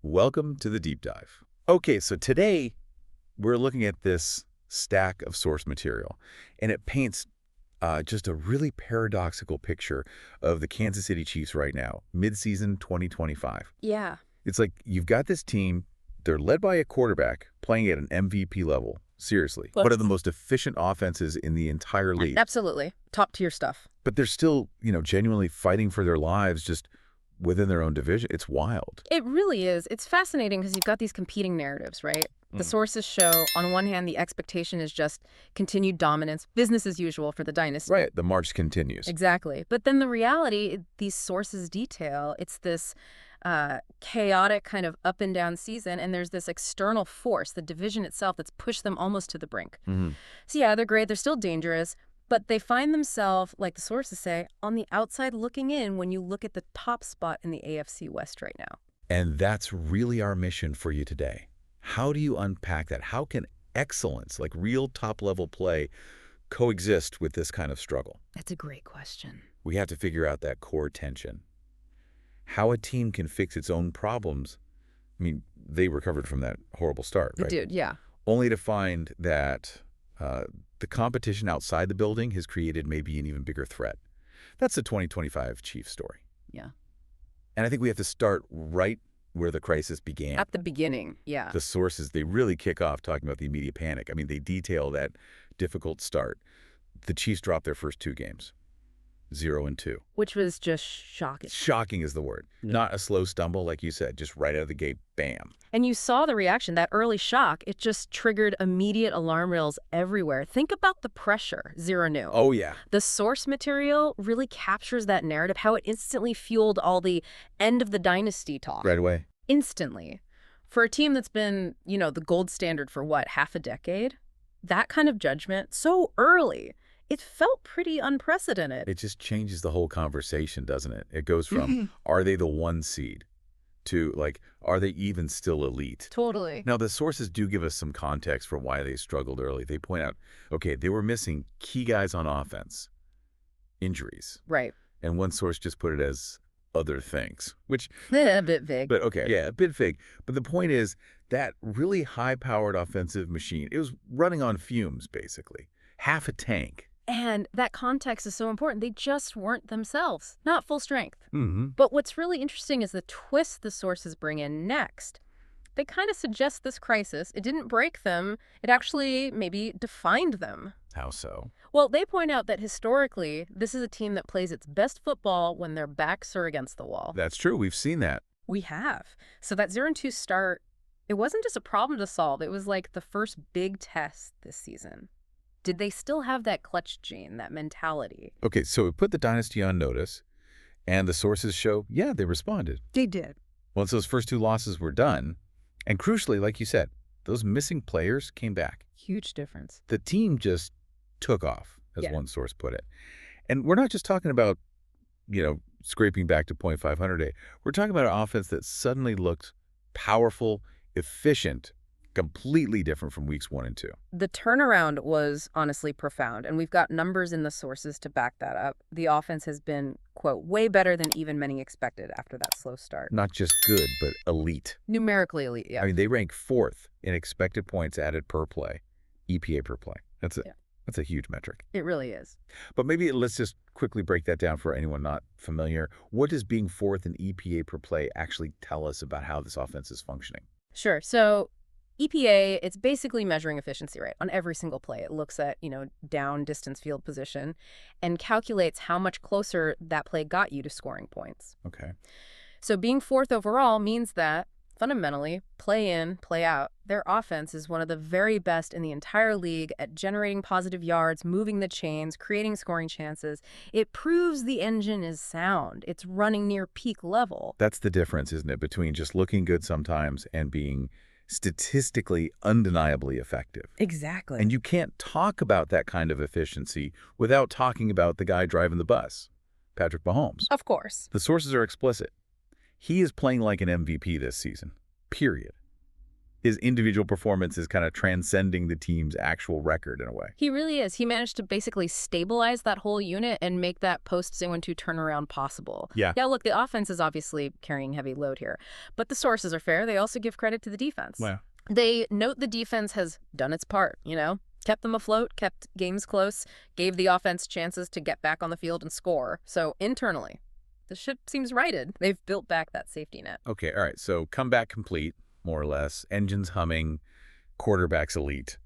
Welcome to the deep dive. Okay, so today we're looking at this stack of source material, and it paints just a really paradoxical picture of the Kansas City Chiefs right now, midseason 2025. Yeah. It's like you've got this team, they're led by a quarterback playing at an MVP level. Seriously, Well, one of the most efficient offenses in the entire league. Absolutely. Top tier stuff. But they're still, genuinely fighting for their lives just within their own division. It's wild. It really is. It's fascinating because you've got these competing narratives, right? The sources show, on one hand, the expectation is just continued dominance, business as usual for the dynasty. Right, the march continues. Exactly. But then the reality, these sources detail, it's this chaotic kind of up and down season, and there's this external force, the division itself, that's pushed them almost to the brink. So yeah, they're great, they're still dangerous, but they find themselves, like the sources say, on the outside looking in when you look at the top spot in the AFC West right now. And that's really our mission for you today. How do you unpack that? How can excellence, like real top-level play, coexist with this kind of struggle? That's a great question. We have to figure out that core tension. How a team can fix its own problems. I mean, they recovered from that horrible start, right? They did, yeah. Only to find that the competition outside the building has created maybe an even bigger threat. That's the 2025 Chiefs story. Yeah. And I think we have to start right where the crisis began. At the beginning, yeah. The sources, they really kick off talking about the immediate panic. I mean, they detail that difficult start. The Chiefs dropped their first two games, 0-2. Which was just shocking. Shocking is the word. Not a slow stumble, like you said, just right out of the gate, bam. And you saw the reaction, that early shock, it just triggered immediate alarm rails everywhere. Think about the pressure, 0-0. Oh, yeah. The source material really captures that narrative, how it instantly fueled all the end of the dynasty talk. Right away. Instantly. For a team that's been, the gold standard for what, half a decade? That kind of judgment, so early, it felt pretty unprecedented. It just changes the whole conversation, doesn't it? It goes from, are they the one seed, to, like, are they even still elite? Totally. Now, the sources do give us some context for why they struggled early. They point out, okay, they were missing key guys on offense, injuries. Right. And one source just put it as other things, which... A bit vague. But okay, yeah, a bit vague. But the point is that really high-powered offensive machine, it was running on fumes, basically. Half a tank. And that context is so important. They just weren't themselves, not full strength. Mm-hmm. But what's really interesting is the twist the sources bring in next. They kind of suggest this crisis, it didn't break them, it actually maybe defined them. How so? Well, they point out that historically, this is a team that plays its best football when their backs are against the wall. That's true. We've seen that. We have. So that 0-2 start, it wasn't just a problem to solve. It was like the first big test this season. Did they still have that clutch gene, that mentality? Okay, so we put the dynasty on notice, and the sources show, yeah, they responded. They did. Once those first two losses were done, and crucially, like you said, those missing players came back. Huge difference. The team just took off, as one source put it. And we're not just talking about, scraping back to .500. We're talking about an offense that suddenly looked powerful, efficient, completely different from weeks 1 and 2. The turnaround was honestly profound, and we've got numbers in the sources to back that up. The offense has been, quote, way better than even many expected after that slow start. Not just good, but elite. Numerically elite, yeah. I mean, they rank 4th in expected points added per play, EPA per play. That's a huge metric. It really is. But maybe let's just quickly break that down for anyone not familiar. What does being 4th in EPA per play actually tell us about how this offense is functioning? Sure. So EPA, it's basically measuring efficiency, right? On every single play, it looks at, down distance field position and calculates how much closer that play got you to scoring points. Okay. So being 4th overall means that, fundamentally, play in, play out, their offense is one of the very best in the entire league at generating positive yards, moving the chains, creating scoring chances. It proves the engine is sound. It's running near peak level. That's the difference, isn't it, between just looking good sometimes and being statistically undeniably effective. Exactly. And you can't talk about that kind of efficiency without talking about the guy driving the bus, Patrick Mahomes. Of course. The sources are explicit. He is playing like an MVP this season, period. his individual performance is kind of transcending the team's actual record in a way. He really is. He managed to basically stabilize that whole unit and make that post-0-2 turnaround possible. Yeah. Yeah, look, the offense is obviously carrying heavy load here. But the sources are fair. They also give credit to the defense. Wow. They note the defense has done its part, kept them afloat, kept games close, gave the offense chances to get back on the field and score. So internally, the ship seems righted. They've built back that safety net. Okay, all right. So comeback complete, more or less. Engines humming, quarterback's elite.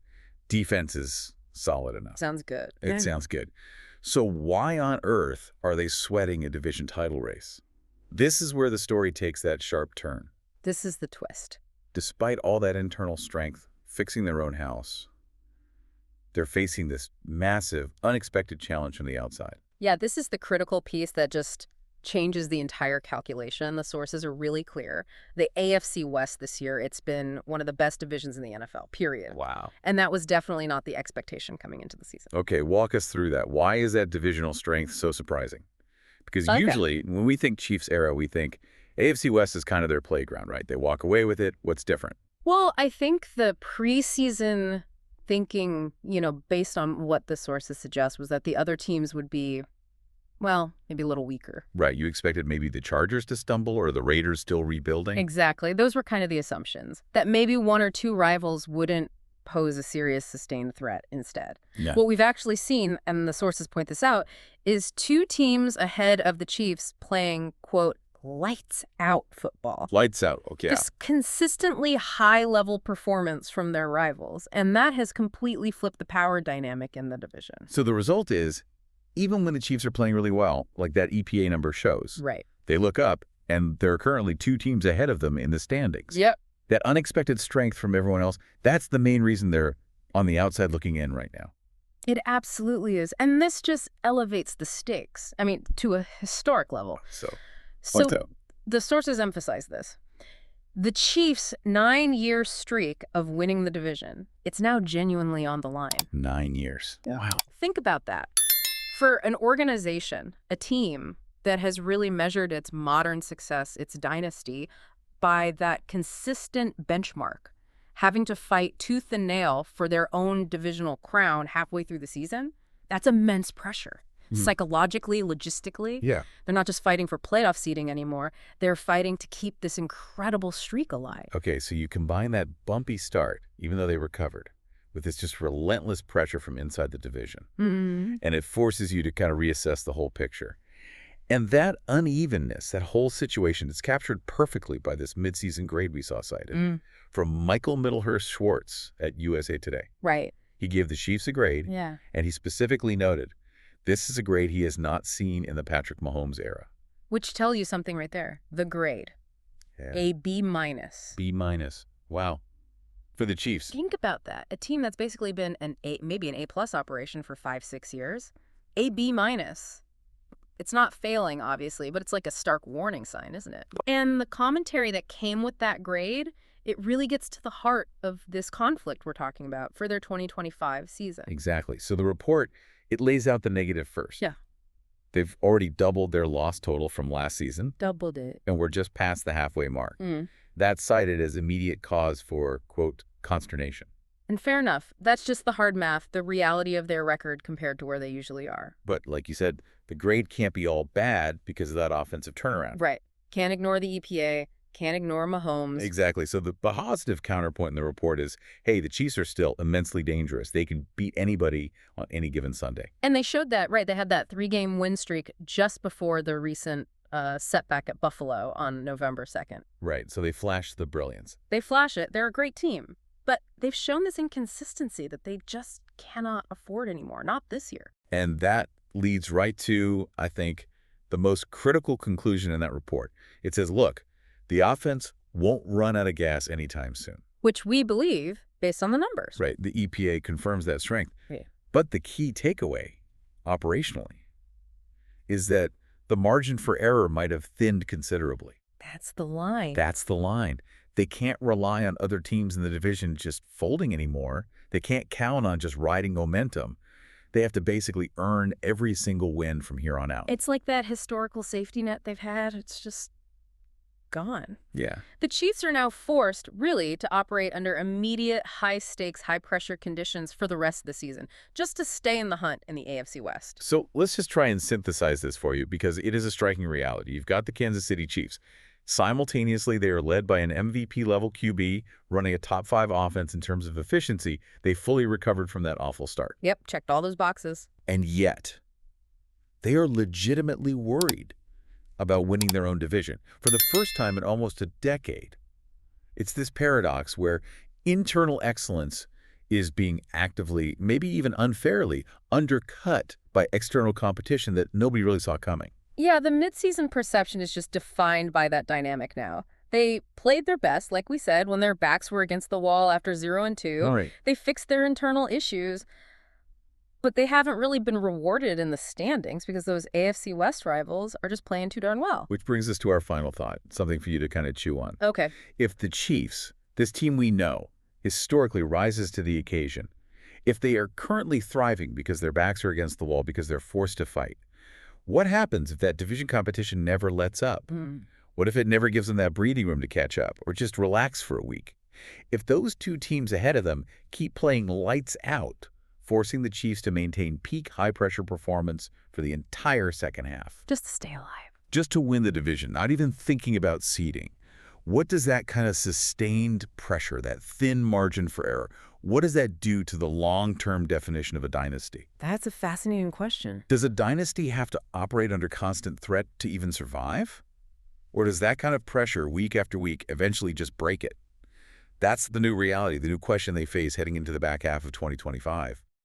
Defense is solid enough. Sounds good. It sounds good. So why on earth are they sweating a division title race? This is where the story takes that sharp turn. This is the twist. Despite all that internal strength, fixing their own house, they're facing this massive, unexpected challenge from the outside. Yeah, this is the critical piece that just changes the entire calculation. The sources are really clear. The AFC West this year, it's been one of the best divisions in the NFL, period. Wow. And that was definitely not the expectation coming into the season. Okay, walk us through that. Why is that divisional strength so surprising? Because usually, when we think Chiefs era, we think AFC West is kind of their playground, right? They walk away with it. What's different? Well, I think the preseason thinking, based on what the sources suggest, was that the other teams would be, well, maybe a little weaker. Right. You expected maybe the Chargers to stumble or the Raiders still rebuilding? Exactly. Those were kind of the assumptions. That maybe one or two rivals wouldn't pose a serious sustained threat instead. Yeah. What we've actually seen, and the sources point this out, is two teams ahead of the Chiefs playing, quote, lights out football. Lights out. Okay. Just consistently high-level performance from their rivals, and that has completely flipped the power dynamic in the division. So the result is, even when the Chiefs are playing really well, like that EPA number shows, right, they look up, and there are currently two teams ahead of them in the standings. Yep. That unexpected strength from everyone else, that's the main reason they're on the outside looking in right now. It absolutely is. And this just elevates the stakes, to a historic level. So the sources emphasize this. The Chiefs' 9-year streak of winning the division, it's now genuinely on the line. 9 years. Yeah. Wow. Think about that. For an organization, a team that has really measured its modern success, its dynasty, by that consistent benchmark, having to fight tooth and nail for their own divisional crown halfway through the season, that's immense pressure. Psychologically, logistically. Yeah. They're not just fighting for playoff seeding anymore. They're fighting to keep this incredible streak alive. Okay, so you combine that bumpy start, even though they recovered, with this just relentless pressure from inside the division. Mm-hmm. And it forces you to kind of reassess the whole picture. And that unevenness, that whole situation, is captured perfectly by this midseason grade we saw cited from Michael Middlehurst Schwartz at USA Today. Right. He gave the Chiefs a grade, and he specifically noted, this is a grade he has not seen in the Patrick Mahomes era. Which tell you something right there. The grade. Yeah. A B minus. B minus. Wow. For the Chiefs. Think about that. A team that's basically been maybe an A+ operation for 5-6 years. A B minus. It's not failing, obviously, but it's like a stark warning sign, isn't it? And the commentary that came with that grade, it really gets to the heart of this conflict we're talking about for their 2025 season. Exactly. So the report, it lays out the negative first. Yeah. They've already doubled their loss total from last season. Doubled it. And we're just past the halfway mark. That's cited as immediate cause for, quote, consternation. And fair enough. That's just the hard math, the reality of their record compared to where they usually are. But like you said, the grade can't be all bad because of that offensive turnaround. Right. Can't ignore the EPA. Can't ignore Mahomes. Exactly. So the positive counterpoint in the report is, hey, the Chiefs are still immensely dangerous. They can beat anybody on any given Sunday. And they showed that, right? They had that 3-game win streak just before the recent setback at Buffalo on November 2nd. Right. So they flashed the brilliance. They flash it. They're a great team. But they've shown this inconsistency that they just cannot afford anymore. Not this year. And that leads right to, I think, the most critical conclusion in that report. It says, look, the offense won't run out of gas anytime soon. Which we believe based on the numbers. Right. The EPA confirms that strength. Yeah. But the key takeaway, operationally, is that the margin for error might have thinned considerably. That's the line. That's the line. They can't rely on other teams in the division just folding anymore. They can't count on just riding momentum. They have to basically earn every single win from here on out. It's like that historical safety net they've had. It's just gone. Yeah. The Chiefs are now forced, really, to operate under immediate, high-stakes, high-pressure conditions for the rest of the season, just to stay in the hunt in the AFC West. So let's just try and synthesize this for you because it is a striking reality. You've got the Kansas City Chiefs. Simultaneously, they are led by an MVP-level QB running a top-5 offense in terms of efficiency. They fully recovered from that awful start. Yep, checked all those boxes. And yet, they are legitimately worried about winning their own division for the first time in almost a decade. It's this paradox where internal excellence is being actively, maybe even unfairly, undercut by external competition that nobody really saw coming. Yeah, the midseason perception is just defined by that dynamic now. They played their best, like we said, when their backs were against the wall after 0-2. All right. They fixed their internal issues, but they haven't really been rewarded in the standings because those AFC West rivals are just playing too darn well. Which brings us to our final thought, something for you to kind of chew on. Okay. If the Chiefs, this team we know, historically rises to the occasion, if they are currently thriving because their backs are against the wall, because they're forced to fight, what happens if that division competition never lets up? What if it never gives them that breathing room to catch up or just relax for a week? If those two teams ahead of them keep playing lights out, forcing the Chiefs to maintain peak high-pressure performance for the entire second half. Just to stay alive. Just to win the division, not even thinking about seeding. What does that kind of sustained pressure, that thin margin for error, what does that do to the long-term definition of a dynasty? That's a fascinating question. Does a dynasty have to operate under constant threat to even survive? Or does that kind of pressure week after week eventually just break it? That's the new reality, the new question they face heading into the back half of 2025.